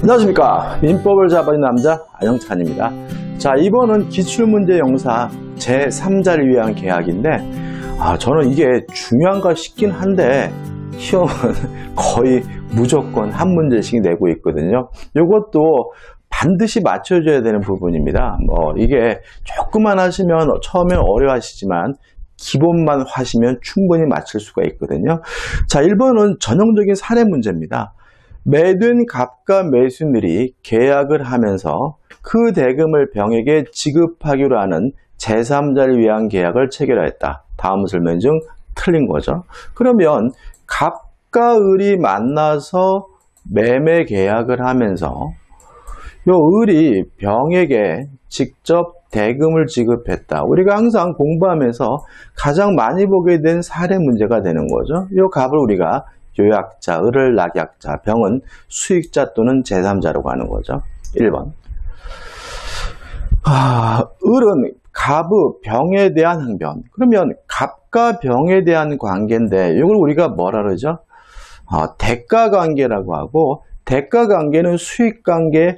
안녕하십니까. 민법을 잡아낸 남자 안영찬입니다. 자, 이번은 기출문제 영사 제3자를 위한 계약인데 저는 이게 중요한가 싶긴 한데 시험은 거의 무조건 한 문제씩 내고 있거든요. 이것도 반드시 맞춰줘야 되는 부분입니다. 이게 조금만 하시면 처음에 어려워하시지만 기본만 하시면 충분히 맞출 수가 있거든요. 자, 1번은 전형적인 사례 문제입니다. 매된 갑과 매수인들이 계약을 하면서 그 대금을 병에게 지급하기로 하는 제3자를 위한 계약을 체결하였다. 다음 설명 중 틀린 거죠. 그러면 갑과 을이 만나서 매매 계약을 하면서 요 을이 병에게 직접 대금을 지급했다. 우리가 항상 공부하면서 가장 많이 보게 된 사례 문제가 되는 거죠. 요 갑을 우리가 요약자, 을을 낙약자, 병은 수익자 또는 제3자라고 하는 거죠. 1번. 을은 갑의 병에 대한 항변. 그러면 갑과 병에 대한 관계인데 이걸 우리가 뭐라 그러죠? 대가 관계라고 하고, 대가 관계는 수익 관계에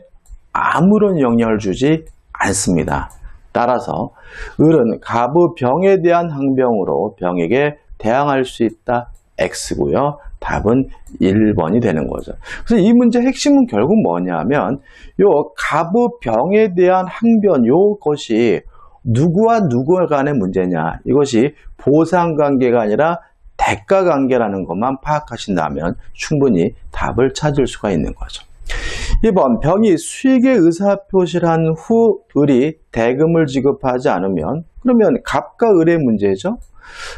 아무런 영향을 주지 않습니다. 따라서 을은 갑의 병에 대한 항변으로 병에게 대항할 수 있다. X고요. 답은 1번이 되는 거죠. 그래서 이 문제 핵심은 결국 뭐냐면 요 갑의 병에 대한 항변 요것이 누구와 누구 간의 문제냐, 이것이 보상관계가 아니라 대가관계라는 것만 파악하신다면 충분히 답을 찾을 수가 있는 거죠. 2번, 병이 수익의 의사표시를 한 후 을이 대금을 지급하지 않으면, 그러면 갑과 을의 문제죠.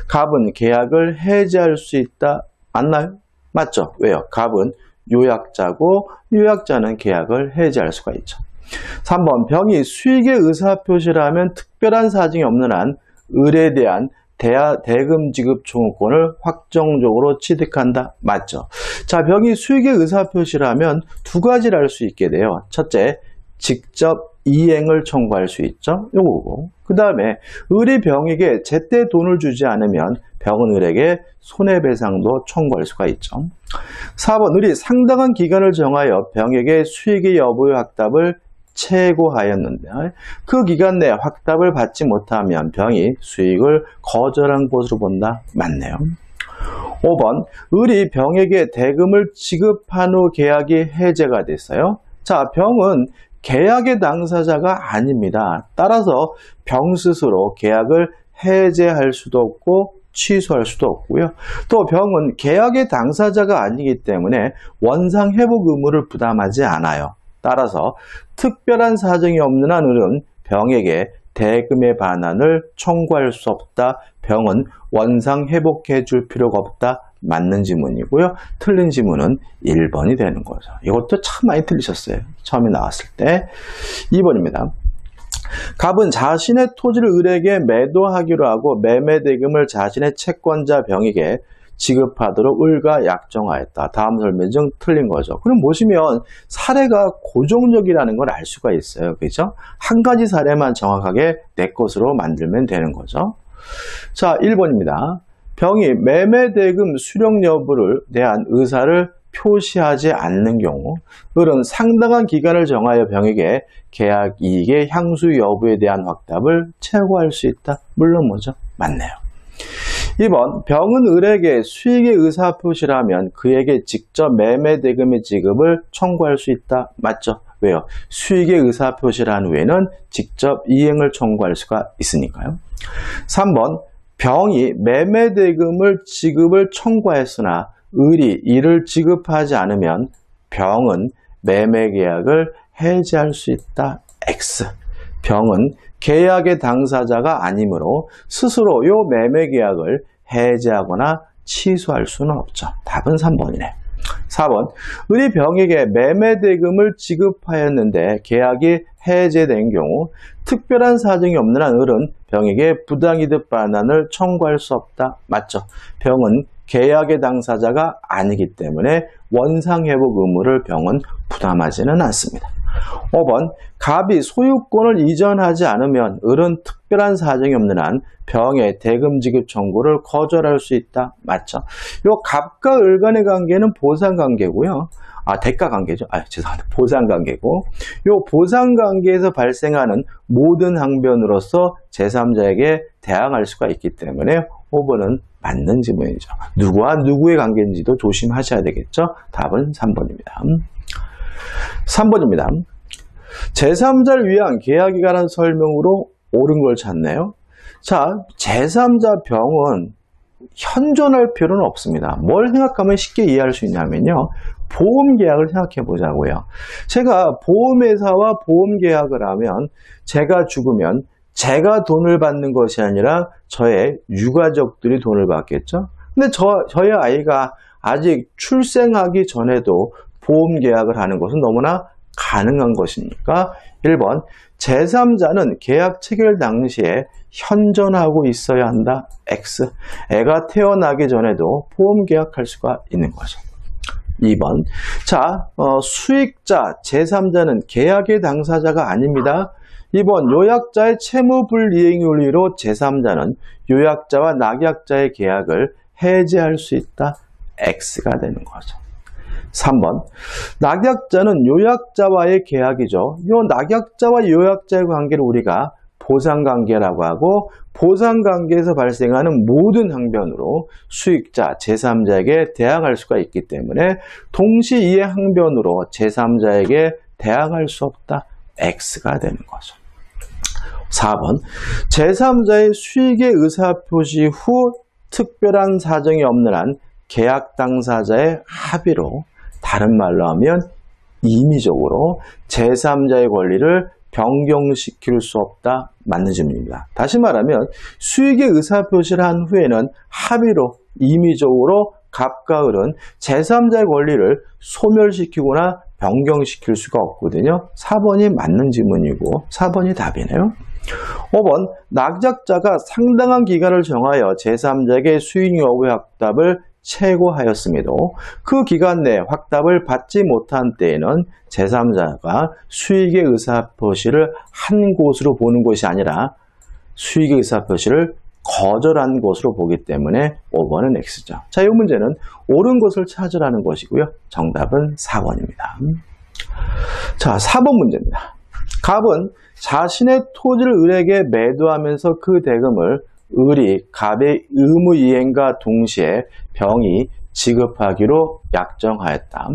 갑은 계약을 해지할 수 있다. 맞나요? 맞죠? 왜요? 갑은 요약자고 요약자는 계약을 해지할 수가 있죠. 3번, 병이 수익의 의사표시를 하면 특별한 사정이 없는 한 을에 대한 대금 지급 청구권을 확정적으로 취득한다. 맞죠? 자, 병이 수익의 의사표시를 하면 두 가지를 할 수 있게 돼요. 첫째, 직접 이행을 청구할 수 있죠. 요거고. 그 다음에 을이 병에게 제때 돈을 주지 않으면 병은 을에게 손해배상도 청구할 수가 있죠. 4번, 을이 상당한 기간을 정하여 병에게 수익의 여부의 확답을 채고하였는데 그 기간 내에 확답을 받지 못하면 병이 수익을 거절한 것으로 본다. 맞네요. 5번, 을이 병에게 대금을 지급한 후 계약이 해제가 됐어요. 자, 병은 계약의 당사자가 아닙니다. 따라서 병 스스로 계약을 해제할 수도 없고 취소할 수도 없고요. 또 병은 계약의 당사자가 아니기 때문에 원상 회복 의무를 부담하지 않아요. 따라서 특별한 사정이 없는 한 을은 병에게 대금의 반환을 청구할 수 없다. 병은 원상 회복해 줄 필요가 없다. 맞는 지문이고요. 틀린 지문은 1번이 되는 거죠. 이것도 참 많이 틀리셨어요. 처음에 나왔을 때. 2번입니다. 갑은 자신의 토지를 을에게 매도하기로 하고 매매 대금을 자신의 채권자 병에게 지급하도록 을과 약정하였다. 다음 설명 중 틀린 거죠. 그럼 보시면 사례가 고정적이라는 걸 알 수가 있어요. 그렇죠? 한 가지 사례만 정확하게 내 것으로 만들면 되는 거죠. 자, 1번입니다. 병이 매매 대금 수령 여부를 대한 의사를 표시하지 않는 경우 을은 상당한 기간을 정하여 병에게 계약 이익의 향수 여부에 대한 확답을 채고할 수 있다. 물론 뭐죠? 맞네요. 2번, 병은 을에게 수익의 의사표시를 하면 그에게 직접 매매 대금의 지급을 청구할 수 있다. 맞죠? 왜요? 수익의 의사표시를 한 후에는 직접 이행을 청구할 수가 있으니까요. 3번, 병이 매매 대금을 지급을 청구했으나 을이 이를 지급하지 않으면 병은 매매 계약을 해지할 수 있다. X. 병은 계약의 당사자가 아니므로 스스로 요 매매 계약을 해지하거나 취소할 수는 없죠. 답은 3번이네. 4번, 을이 병에게 매매 대금을 지급하였는데 계약이 해제된 경우 특별한 사정이 없는 한 을은 병에게 부당이득 반환을 청구할 수 없다. 맞죠? 병은 계약의 당사자가 아니기 때문에 원상회복 의무를 병은 부담하지는 않습니다. 5번 갑이 소유권을 이전하지 않으면 을은 특별한 사정이 없는 한 병의 대금 지급 청구를 거절할 수 있다. 맞죠? 요 갑과 을 간의 관계는 보상 관계고요. 대가 관계죠. 죄송합니다. 보상 관계고, 요 보상 관계에서 발생하는 모든 항변으로서 제3자에게 대항할 수가 있기 때문에 5번은 맞는 질문이죠. 누구와 누구의 관계인지도 조심하셔야 되겠죠. 답은 3번입니다. 3번입니다. 제3자를 위한 계약에 관한 설명으로 옳은 걸 찾네요. 자, 제3자 병은 현존할 필요는 없습니다. 뭘 생각하면 쉽게 이해할 수 있냐면요. 보험계약을 생각해 보자고요. 제가 보험회사와 보험계약을 하면 제가 죽으면 제가 돈을 받는 것이 아니라 저의 유가족들이 돈을 받겠죠. 근데 저희 아이가 아직 출생하기 전에도 보험계약을 하는 것은 너무나 가능한 것이니까 1번 제3자는 계약 체결 당시에 현존하고 있어야 한다. X. 애가 태어나기 전에도 보험계약할 수가 있는 거죠. 2번 자, 수익자 제3자는 계약의 당사자가 아닙니다. 2번 요약자의 채무불이행 윤리로 제3자는 요약자와 낙약자의 계약을 해지할 수 있다. X가 되는 거죠. 3번 낙약자는 요약자와의 계약이죠. 요 낙약자와 요약자의 관계를 우리가 보상관계라고 하고 보상관계에서 발생하는 모든 항변으로 수익자 제3자에게 대항할 수가 있기 때문에 동시이해 항변으로 제3자에게 대항할 수 없다. X가 되는 거죠. 4번 제3자의 수익의 의사표시 후 특별한 사정이 없는 한 계약 당사자의 합의로 다른 말로 하면 임의적으로 제3자의 권리를 변경시킬 수 없다. 맞는 질문입니다. 다시 말하면 수익의 의사표시를 한 후에는 합의로 임의적으로 갑과 을은 제3자의 권리를 소멸시키거나 변경시킬 수가 없거든요. 4번이 맞는 질문이고 4번이 답이네요. 5번 낙약자가 상당한 기간을 정하여 제3자에게 수익 여부의 확답을 최고하였음에도 그 기간 내에 확답을 받지 못한 때에는 제3자가 수익의 의사표시를 한 곳으로 보는 것이 아니라 수익의 의사표시를 거절한 것으로 보기 때문에 5번은 X죠. 자, 이 문제는 옳은 것을 찾으라는 것이고요. 정답은 4번입니다. 자, 4번 문제입니다. 갑은 자신의 토지를 을에게 매도하면서 그 대금을 을이 갑의 의무 이행과 동시에 병이 지급하기로 약정하였다.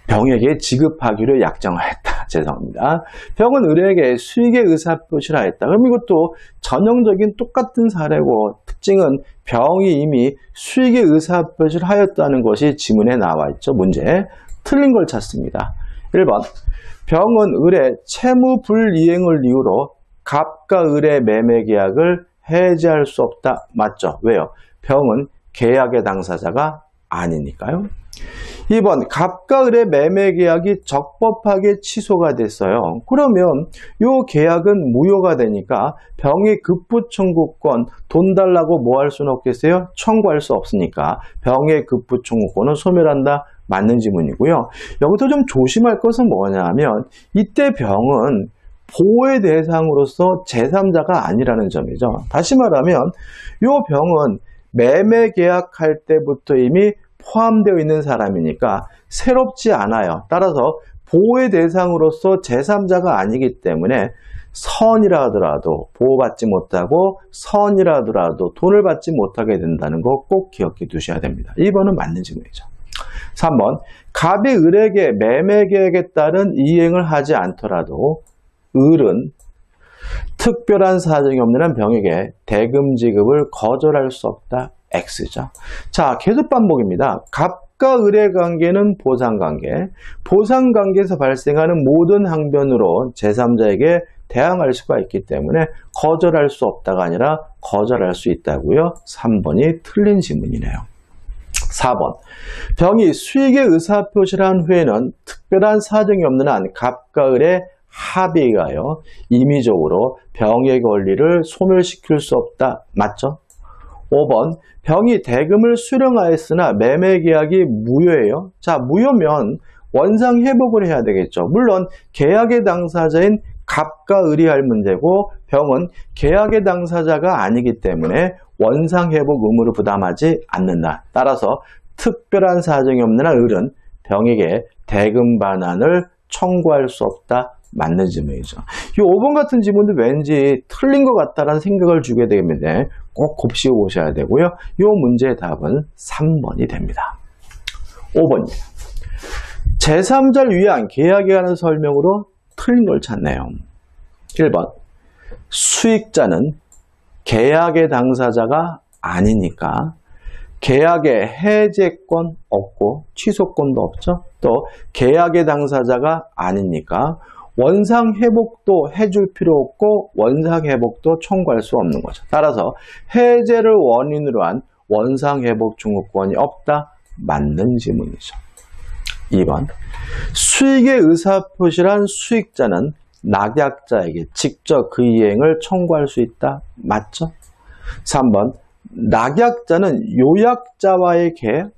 병에게 지급하기로 약정하였다. 죄송합니다. 병은 을에게 수익의 의사표시를 하였다. 그럼 이것도 전형적인 똑같은 사례고 특징은 병이 이미 수익의 의사표시를 하였다는 것이 지문에 나와 있죠. 문제. 틀린 걸 찾습니다. 1번 병은 을의 채무 불이행을 이유로 갑과 을의 매매 계약을 해지할 수 없다. 맞죠? 왜요? 병은 계약의 당사자가 아니니까요. 2번 갑과 을의 매매 계약이 적법하게 취소가 됐어요. 그러면 이 계약은 무효가 되니까 병의 급부 청구권 돈 달라고 뭐 할 수는 없겠어요? 청구할 수 없으니까 병의 급부 청구권은 소멸한다. 맞는 지문이고요. 여기서 좀 조심할 것은 뭐냐면 이때 병은 보호의 대상으로서 제3자가 아니라는 점이죠. 다시 말하면 이 병은 매매 계약할 때부터 이미 포함되어 있는 사람이니까 새롭지 않아요. 따라서 보호의 대상으로서 제3자가 아니기 때문에 선이라 하더라도 보호받지 못하고 선이라 하더라도 돈을 받지 못하게 된다는 거 꼭 기억해 두셔야 됩니다. 2번은 맞는 질문이죠. 3번 갑이 을에게 매매 계약에 따른 이행을 하지 않더라도 을은 특별한 사정이 없는 한 병에게 대금 지급을 거절할 수 없다. X죠. 자, 계속 반복입니다. 갑과 을의 관계는 보상관계. 보상관계에서 발생하는 모든 항변으로 제3자에게 대항할 수가 있기 때문에 거절할 수 없다가 아니라 거절할 수 있다고요. 3번이 틀린 질문이네요. 4번 병이 수익의 의사표시를 한 후에는 특별한 사정이 없는 한 갑과 을의 합의가요. 임의적으로 병의 권리를 소멸시킬 수 없다. 맞죠? 5번 병이 대금을 수령하였으나 매매 계약이 무효예요. 자, 무효면 원상 회복을 해야 되겠죠. 물론 계약의 당사자인 갑과 을이 할 문제고 병은 계약의 당사자가 아니기 때문에 원상 회복 의무를 부담하지 않는다. 따라서 특별한 사정이 없는 한 을은 병에게 대금 반환을 청구할 수 없다. 맞는 질문이죠. 이 5번 같은 질문도 왠지 틀린 것 같다라는 생각을 주게 되는데 꼭 곱씹어 보셔야 되고요. 이 문제의 답은 3번이 됩니다. 5번입니다. 제3자를 위한 계약에 관한 설명으로 틀린 걸 찾네요. 1번 수익자는 계약의 당사자가 아니니까 계약의 해제권 없고 취소권도 없죠. 또 계약의 당사자가 아니니까 원상 회복도 해줄 필요 없고 원상 회복도 청구할 수 없는 거죠. 따라서 해제를 원인으로 한 원상 회복 청구권이 없다. 맞는 질문이죠. 2번 수익의 의사표시란 수익자는 낙약자에게 직접 그 이행을 청구할 수 있다. 맞죠? 3번 낙약자는 요약자와의 계약.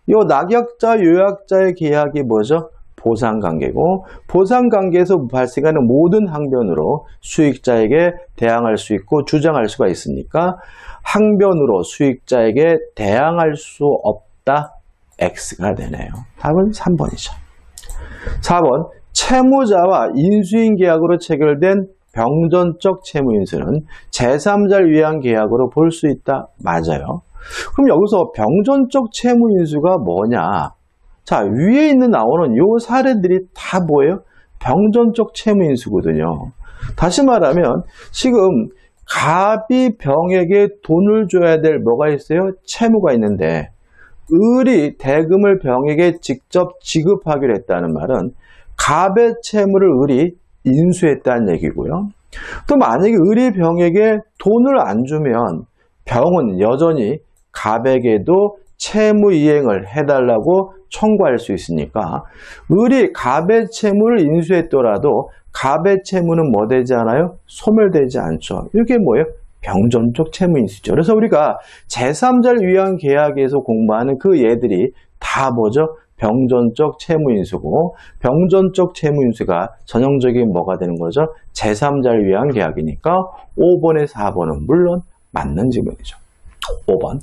이 낙약자, 요약자의 계약이 뭐죠? 보상관계고 보상관계에서 발생하는 모든 항변으로 수익자에게 대항할 수 있고 주장할 수가 있으니까 항변으로 수익자에게 대항할 수 없다. X가 되네요. 답은 3번이죠. 4번 채무자와 인수인 계약으로 체결된 병전적 채무인수는 제3자를 위한 계약으로 볼 수 있다. 맞아요. 그럼 여기서 병전적 채무인수가 뭐냐? 자, 위에 있는 나오는 이 사례들이 다 뭐예요? 병전적 채무인수거든요. 다시 말하면 지금 갑이 병에게 돈을 줘야 될 뭐가 있어요? 채무가 있는데 을이 대금을 병에게 직접 지급하기로 했다는 말은 갑의 채무를 을이 인수했다는 얘기고요. 또 만약에 을이 병에게 돈을 안 주면 병은 여전히 갑에게도 채무 이행을 해달라고 청구할 수 있으니까 을이 갑의 채무를 인수했더라도 갑의 채무는 뭐 되지 않아요? 소멸되지 않죠. 이게 뭐예요? 병전적 채무인수죠. 그래서 우리가 제3자를 위한 계약에서 공부하는 그 얘들이 다 뭐죠? 병전적 채무인수고 병전적 채무인수가 전형적인 뭐가 되는 거죠? 제3자를 위한 계약이니까 5번에 4번은 물론 맞는 질문이죠. 5번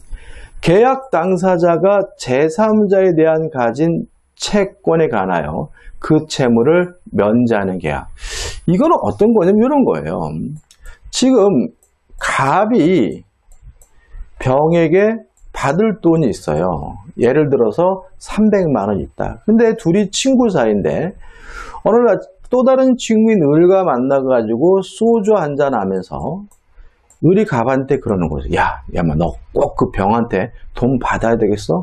계약 당사자가 제3자에 대한 가진 채권에 관하여 그 채무를 면제하는 계약. 이거는 어떤 거냐면 이런 거예요. 지금 갑이 병에게 받을 돈이 있어요. 예를 들어서 300만 원 있다. 근데 둘이 친구 사이인데 어느 날 또 다른 친구인 을과 만나가지고 소주 한잔 하면서 을이 갑한테 그러는 거죠. 야, 너 꼭 그 병한테 돈 받아야 되겠어?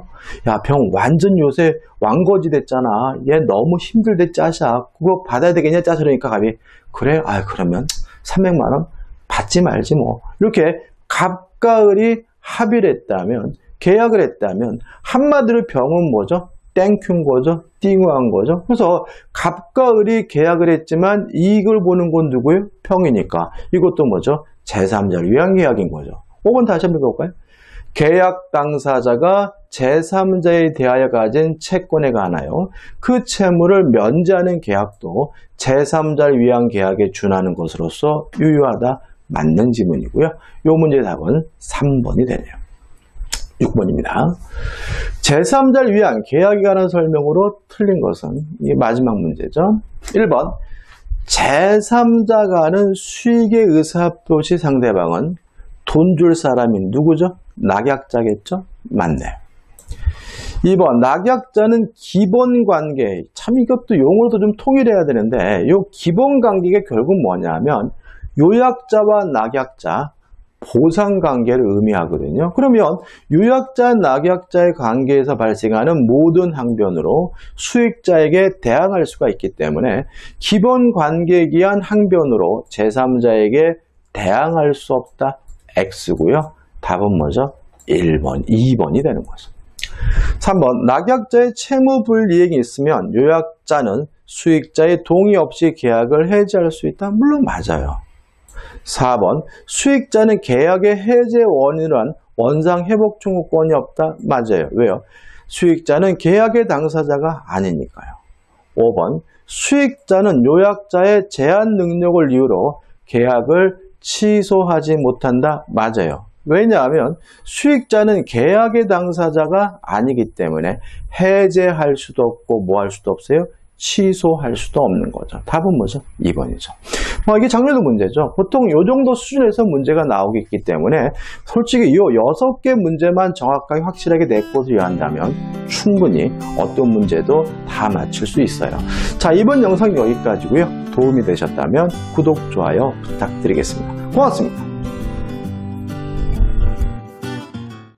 야, 병 완전 요새 왕거지 됐잖아. 얘 너무 힘들대 짜샤. 그거 받아야 되겠냐 짜샤. 그러니까 갑이 그래? 그러면 300만 원 받지 말지 뭐. 이렇게 갑과 을이 합의를 했다면 계약을 했다면 한마디로 병은 뭐죠? 땡큐인 거죠. 띵한 거죠. 그래서 갑과 을이 계약을 했지만 이익을 보는 건 누구예요? 병이니까. 이것도 뭐죠? 제3자를 위한 계약인 거죠. 5번 다시 한번 볼까요? 계약 당사자가 제3자에 대하여 가진 채권에 관하여 그 채무를 면제하는 계약도 제3자를 위한 계약에 준하는 것으로서 유효하다. 맞는 지문이고요. 이 문제의 답은 3번이 되네요. 6번입니다. 제3자를 위한 계약에 관한 설명으로 틀린 것은 이 마지막 문제죠. 1번 제3자가 하는 수익의 의사표시 상대방은 돈 줄 사람이 누구죠? 낙약자겠죠? 맞네요. 2번 낙약자는 기본관계. 참 이것도 용어도 좀 통일해야 되는데 이 기본관계가 결국 뭐냐면 요약자와 낙약자 보상관계를 의미하거든요. 그러면 요약자, 낙약자의 관계에서 발생하는 모든 항변으로 수익자에게 대항할 수가 있기 때문에 기본관계에 기한 항변으로 제3자에게 대항할 수 없다. X고요. 답은 뭐죠? 1번, 2번이 되는 거죠. 3번 낙약자의 채무불이행이 있으면 요약자는 수익자의 동의 없이 계약을 해지할 수 있다. 물론 맞아요. 4번 수익자는 계약의 해제 원인으로 한 원상 회복 청구권이 없다. 맞아요. 왜요? 수익자는 계약의 당사자가 아니니까요. 5번 수익자는 요약자의 제한 능력을 이유로 계약을 취소하지 못한다. 맞아요. 왜냐하면 수익자는 계약의 당사자가 아니기 때문에 해제할 수도 없고 뭐 할 수도 없어요? 취소할 수도 없는 거죠. 답은 뭐죠? 2번이죠. 이게 작년도 문제죠. 보통 이 정도 수준에서 문제가 나오기 때문에 솔직히 이 6개 문제만 정확하게 확실하게 내꼬서 이해한다면 충분히 어떤 문제도 다 맞출 수 있어요. 자, 이번 영상 여기까지고요. 도움이 되셨다면 구독, 좋아요 부탁드리겠습니다. 고맙습니다.